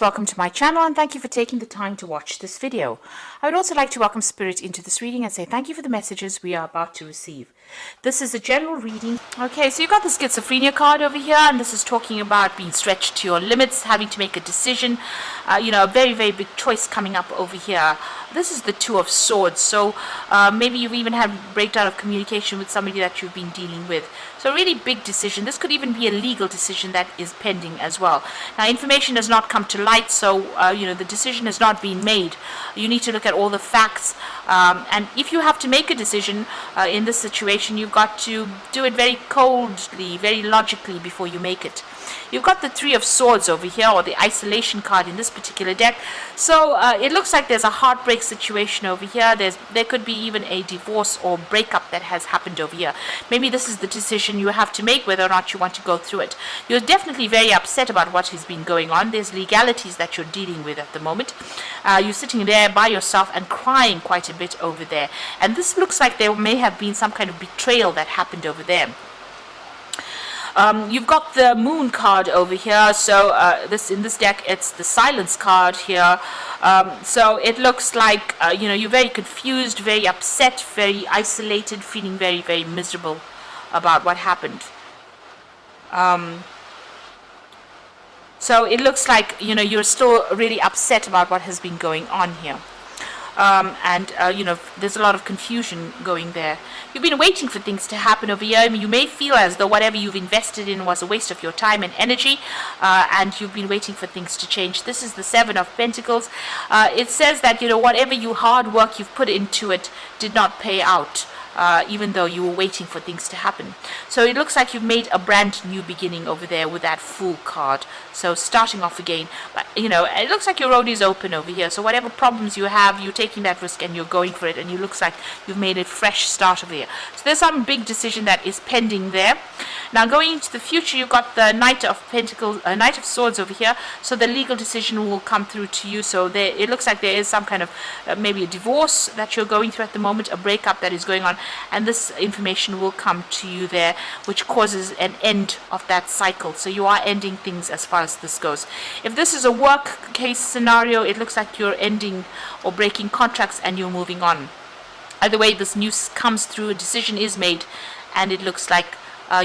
Welcome to my channel and thank you for taking the time to watch this video. I would also like to welcome Spirit into this reading and say thank you for the messages we are about to receive. This is a general reading. Okay, so you've got the schizophrenia card over here, and this is talking about being stretched to your limits, having to make a decision, a very, very big choice coming up over here. This is the Two of Swords, so maybe you've even had a breakdown of communication with somebody that you've been dealing with. So a really big decision. This could even be a legal decision that is pending as well. Now, information has not come to light, so the decision has not been made. You need to look at all the facts, and if you have to make a decision in this situation, you've got to do it very coldly, very logically before you make it. You've got the Three of Swords over here, or the isolation card in this particular deck. So it looks like there's a heartbreak situation over here. There could be even a divorce or breakup that has happened over here. Maybe this is the decision you have to make, whether or not you want to go through it. You're definitely very upset about what has been going on. There's legalities that you're dealing with at the moment. You're sitting there by yourself and crying quite a bit over there. And this looks like there may have been some kind of betrayal that happened over there. You've got the Moon card over here, so in this deck it's the Silence card here. So it looks like you're very confused, very upset, very isolated, feeling very, very miserable about what happened. So it looks like you're still really upset about what has been going on here. There's a lot of confusion going there. You've been waiting for things to happen over here. I mean, you may feel as though whatever you've invested in was a waste of your time and energy, and you've been waiting for things to change. This is the Seven of Pentacles. It says that whatever hard work you've put into it did not pay out. Even though you were waiting for things to happen. So it looks like you've made a brand new beginning over there with that Fool card. So starting off again. But, it looks like your road is open over here. So whatever problems you have, you're taking that risk and you're going for it. And it looks like you've made a fresh start over here. So there's some big decision that is pending there. Now going into the future, you've got the Knight of Pentacles, Knight of Swords over here. So the legal decision will come through to you. So it looks like there is some kind of maybe a divorce that you're going through at the moment, a breakup that is going on. And this information will come to you there, which causes an end of that cycle. So you are ending things as far as this goes. If this is a work case scenario, it looks like you're ending or breaking contracts and you're moving on. Either way, this news comes through, a decision is made, and it looks like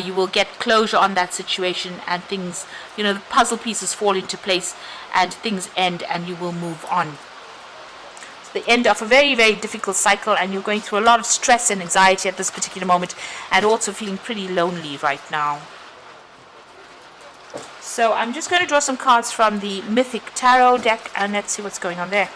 you will get closure on that situation, and things, the puzzle pieces fall into place and things end and you will move on. The end of a very, very difficult cycle, and you're going through a lot of stress and anxiety at this particular moment, and also feeling pretty lonely right now. So I'm just going to draw some cards from the Mythic Tarot deck, and let's see what's going on there.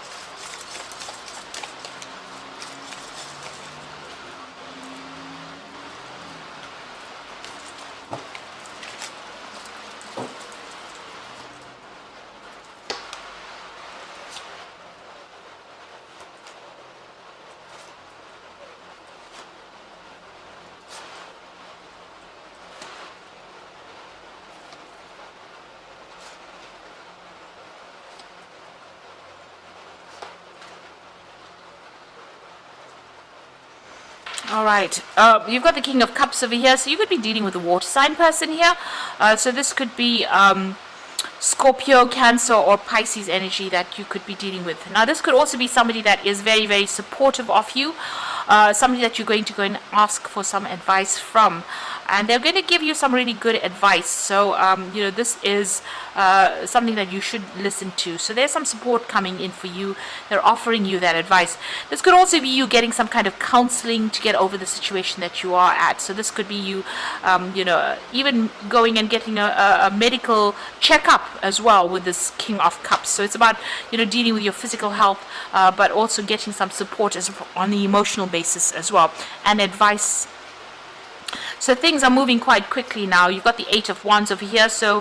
Alright, you've got the King of Cups over here, so you could be dealing with a water sign person here. So this could be Scorpio, Cancer, or Pisces energy that you could be dealing with. Now this could also be somebody that is very, very supportive of you, somebody that you're going to go and ask for some advice from. And they're going to give you some really good advice. So, this is something that you should listen to. So there's some support coming in for you. They're offering you that advice. This could also be you getting some kind of counseling to get over the situation that you are at. So this could be you, even going and getting a medical checkup as well with this King of Cups. So it's about, dealing with your physical health, but also getting some support on the emotional basis as well, and advice. So things are moving quite quickly now. You've got the Eight of Wands over here. So,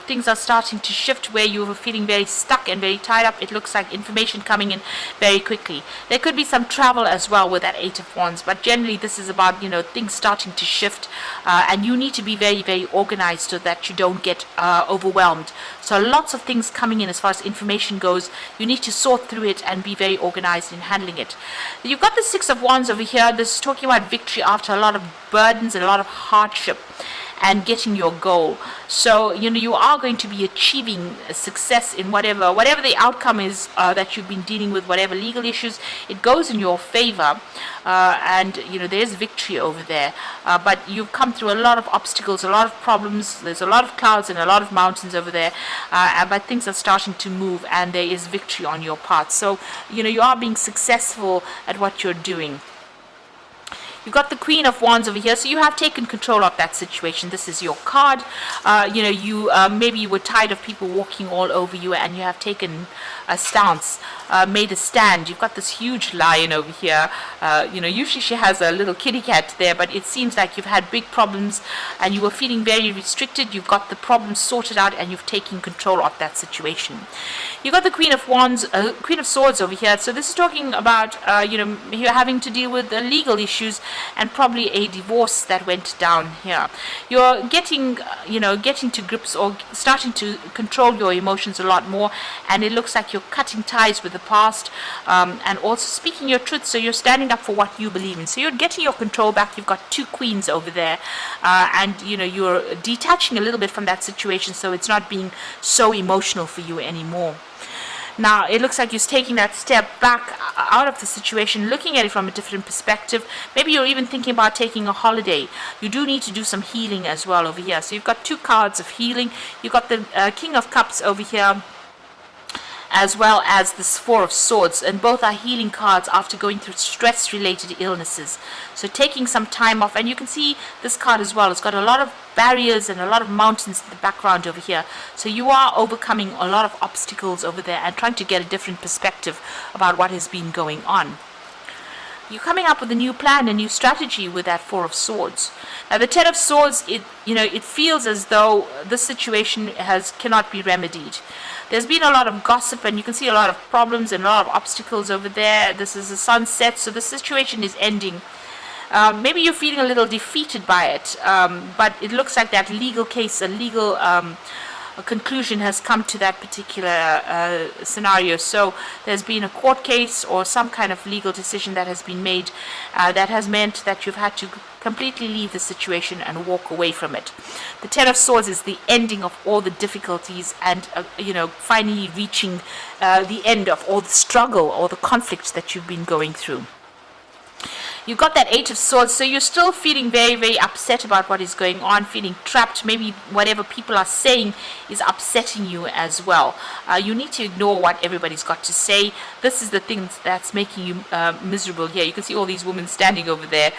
things are starting to shift where you were feeling very stuck and very tied up. It looks like information coming in very quickly. There could be some travel as well with that Eight of Wands. But generally, this is about, things starting to shift. And you need to be very, very organized so that you don't get overwhelmed. So lots of things coming in as far as information goes. You need to sort through it and be very organized in handling it. You've got the Six of Wands over here. This is talking about victory after a lot of burdens and a lot of hardship. and getting your goal. So you are going to be achieving success in whatever the outcome is that you've been dealing with, whatever legal issues. It goes in your favor, and there's victory over there. But you've come through a lot of obstacles, a lot of problems. There's a lot of clouds and a lot of mountains over there, but things are starting to move, and there is victory on your part. So you are being successful at what you're doing. You've got the Queen of Wands over here, so you have taken control of that situation. This is your card. Maybe you were tired of people walking all over you, and you have taken a stance, made a stand. You've got this huge lion over here. Usually she has a little kitty cat there, but it seems like you've had big problems, and you were feeling very restricted. You've got the problem sorted out, and you've taken control of that situation. You've got the Queen of Wands, Queen of Swords over here. So this is talking about, you're having to deal with the legal issues and probably a divorce that went down here. You're getting to grips or starting to control your emotions a lot more, and it looks like you're cutting ties with the past, and also speaking your truth. So you're standing up for what you believe in. So you're getting your control back. You've got two queens over there, and you're detaching a little bit from that situation, so it's not being so emotional for you anymore. Now, it looks like you're taking that step back out of the situation, looking at it from a different perspective. Maybe you're even thinking about taking a holiday. You do need to do some healing as well over here. So you've got two cards of healing. You've got the King of Cups over here, as well as this Four of Swords, and both are healing cards after going through stress-related illnesses. So taking some time off, and you can see this card as well. It's got a lot of barriers and a lot of mountains in the background over here. So you are overcoming a lot of obstacles over there and trying to get a different perspective about what has been going on. You're coming up with a new plan, a new strategy with that Four of Swords. Now the Ten of Swords, it feels as though this situation cannot be remedied. There's been a lot of gossip, and you can see a lot of problems and a lot of obstacles over there. This is a sunset, so the situation is ending. Maybe you're feeling a little defeated by it, but it looks like that legal case, a legal conclusion has come to that particular scenario. So there's been a court case or some kind of legal decision that has been made that has meant that you've had to completely leave the situation and walk away from it. The Ten of Swords is the ending of all the difficulties, and finally reaching the end of all the struggle or the conflicts that you've been going through. You've got that Eight of Swords, so you're still feeling very, very upset about what is going on, feeling trapped. Maybe whatever people are saying is upsetting you as well. You need to ignore what everybody's got to say. This is the thing that's making you miserable here. You can see all these women standing over there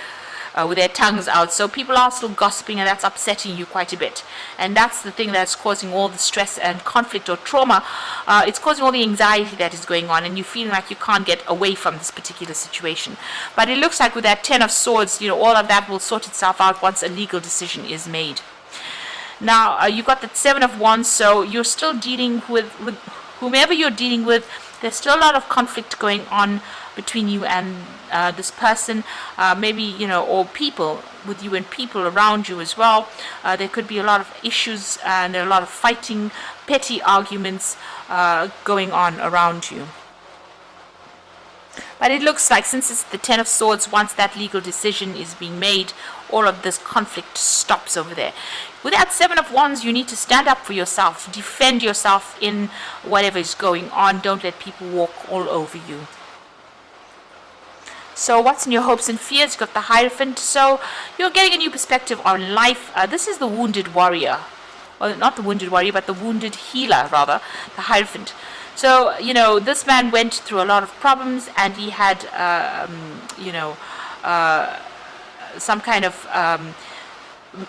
with their tongues out. So people are still gossiping, and that's upsetting you quite a bit. And that's the thing that's causing all the stress and conflict or trauma. It's causing all the anxiety that is going on, and you're feeling like you can't get away from this particular situation. But it looks like with that Ten of Swords, all of that will sort itself out once a legal decision is made. Now, you've got the Seven of Wands, so you're still dealing with whomever you're dealing with. There's still a lot of conflict going on between you and this person, maybe, or people with you and people around you as well. There could be a lot of issues and a lot of fighting, petty arguments going on around you. But it looks like, since it's the Ten of Swords, once that legal decision is being made, all of this conflict stops over there. With that Seven of Wands, you need to stand up for yourself, defend yourself in whatever is going on. Don't let people walk all over you. So what's in your hopes and fears? You've got the Hierophant. So you're getting a new perspective on life. This is the Wounded Warrior. Well, not the Wounded Warrior, but the Wounded Healer, rather, the Hierophant. So, this man went through a lot of problems, and he had, some kind of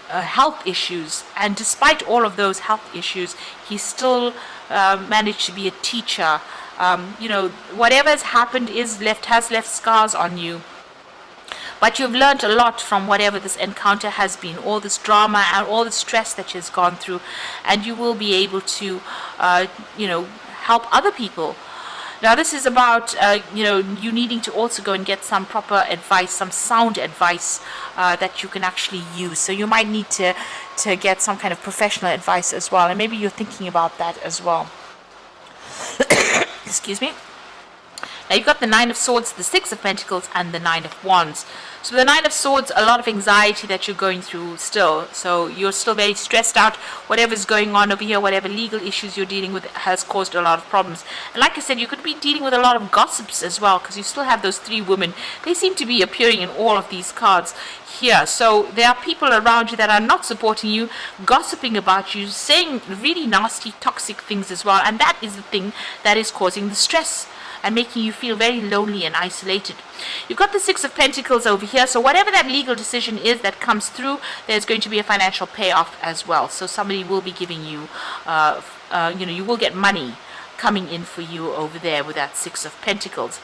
health issues. And despite all of those health issues, he still managed to be a teacher. Whatever has happened has left scars on you. But you've learned a lot from whatever this encounter has been, all this drama and all the stress that you've gone through, and you will be able to, help other people. Now, this is about, you needing to also go and get some proper advice, some sound advice that you can actually use. So you might need to get some kind of professional advice as well, and maybe you're thinking about that as well. Excuse me. Now you've got the Nine of Swords, the Six of Pentacles, and the Nine of Wands. So the Nine of Swords, a lot of anxiety that you're going through still. So you're still very stressed out. Whatever's going on over here, whatever legal issues you're dealing with has caused a lot of problems. And like I said, you could be dealing with a lot of gossips as well, because you still have those three women. They seem to be appearing in all of these cards here. So there are people around you that are not supporting you, gossiping about you, saying really nasty, toxic things as well. And that is the thing that is causing the stress and making you feel very lonely and isolated. You've got the Six of Pentacles over here, so whatever that legal decision is that comes through, there's going to be a financial payoff as well. So somebody will be giving you, you will get money coming in for you over there with that Six of Pentacles.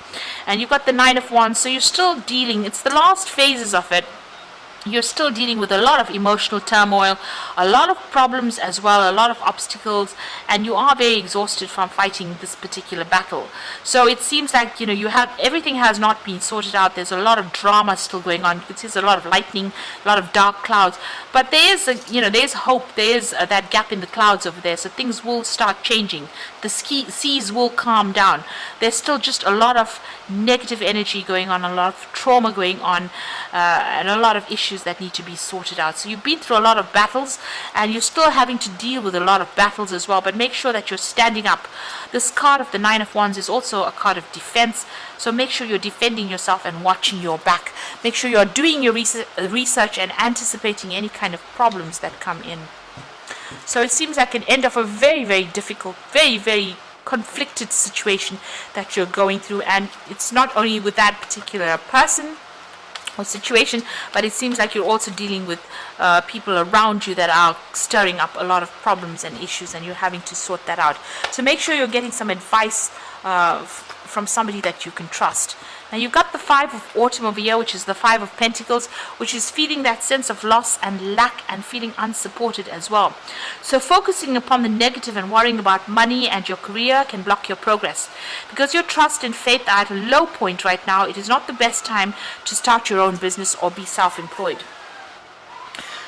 And you've got the Nine of Wands, so you're still dealing, it's the last phases of it. You're still dealing with a lot of emotional turmoil, a lot of problems as well, a lot of obstacles, and you are very exhausted from fighting this particular battle. So it seems like, you have everything has not been sorted out. There's a lot of drama still going on. You can see there's a lot of lightning, a lot of dark clouds, but there's there's hope. There's that gap in the clouds over there. So things will start changing. The seas will calm down. There's still just a lot of negative energy going on, a lot of trauma going on, and a lot of issues that need to be sorted out. So you've been through a lot of battles, and you're still having to deal with a lot of battles as well, but make sure that you're standing up. This card of the Nine of Wands is also a card of defense, so make sure you're defending yourself and watching your back. Make sure you're doing your research and anticipating any kind of problems that come in. So it seems like an end of a very, very difficult, very, very conflicted situation that you're going through, and it's not only with that particular person or situation, but it seems like you're also dealing with people around you that are stirring up a lot of problems and issues, and you're having to sort that out. So make sure you're getting some advice from somebody that you can trust. Now you've got the Five of Autumn over here, which is the Five of Pentacles, which is feeling that sense of loss and lack and feeling unsupported as well. So focusing upon the negative and worrying about money and your career can block your progress. Because your trust and faith are at a low point right now, it is not the best time to start your own business or be self-employed.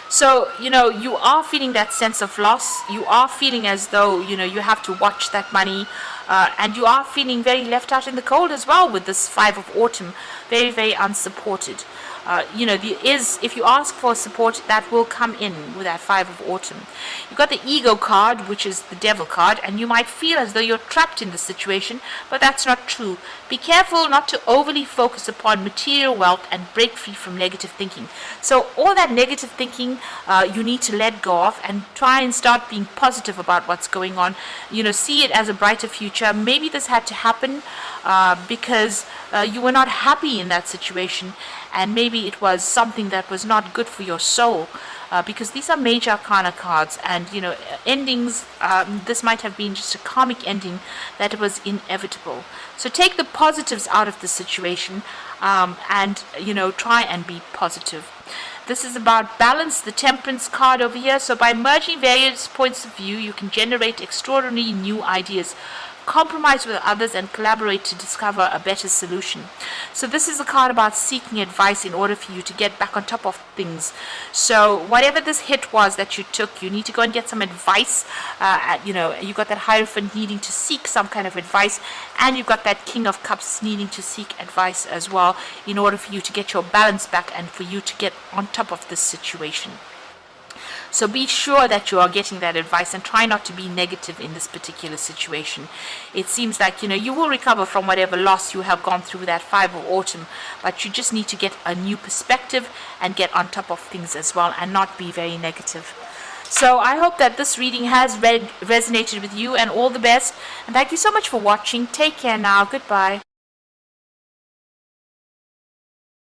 So, you are feeling that sense of loss. You are feeling as though, you have to watch that money. And you are feeling very left out in the cold as well with this Five of Autumn. Very, very unsupported. If you ask for support, that will come in with that Five of Autumn. You've got the Ego card, which is the Devil card, and you might feel as though you're trapped in the situation, but that's not true. Be careful not to overly focus upon material wealth and break free from negative thinking. So all that negative thinking, you need to let go of and try and start being positive about what's going on. See it as a brighter future. Maybe this had to happen because you were not happy in that situation, and maybe it was something that was not good for your soul, because these are major arcana cards, and endings, this might have been just a karmic ending that was inevitable. So take the positives out of the situation, and try and be positive. This is about balance, the Temperance card over here. So by merging various points of view, you can generate extraordinary new ideas, compromise with others, and collaborate to discover a better solution. So this is a card about seeking advice in order for you to get back on top of things. So whatever this hit was that you took, you need to go and get some advice. You've got that Hierophant needing to seek some kind of advice, and you've got that King of Cups needing to seek advice as well in order for you to get your balance back and for you to get on top of this situation. So be sure that you are getting that advice and try not to be negative in this particular situation. It seems like, you will recover from whatever loss you have gone through that Five of Autumn, but you just need to get a new perspective and get on top of things as well and not be very negative. So I hope that this reading has resonated with you, and all the best. And thank you so much for watching. Take care now. Goodbye.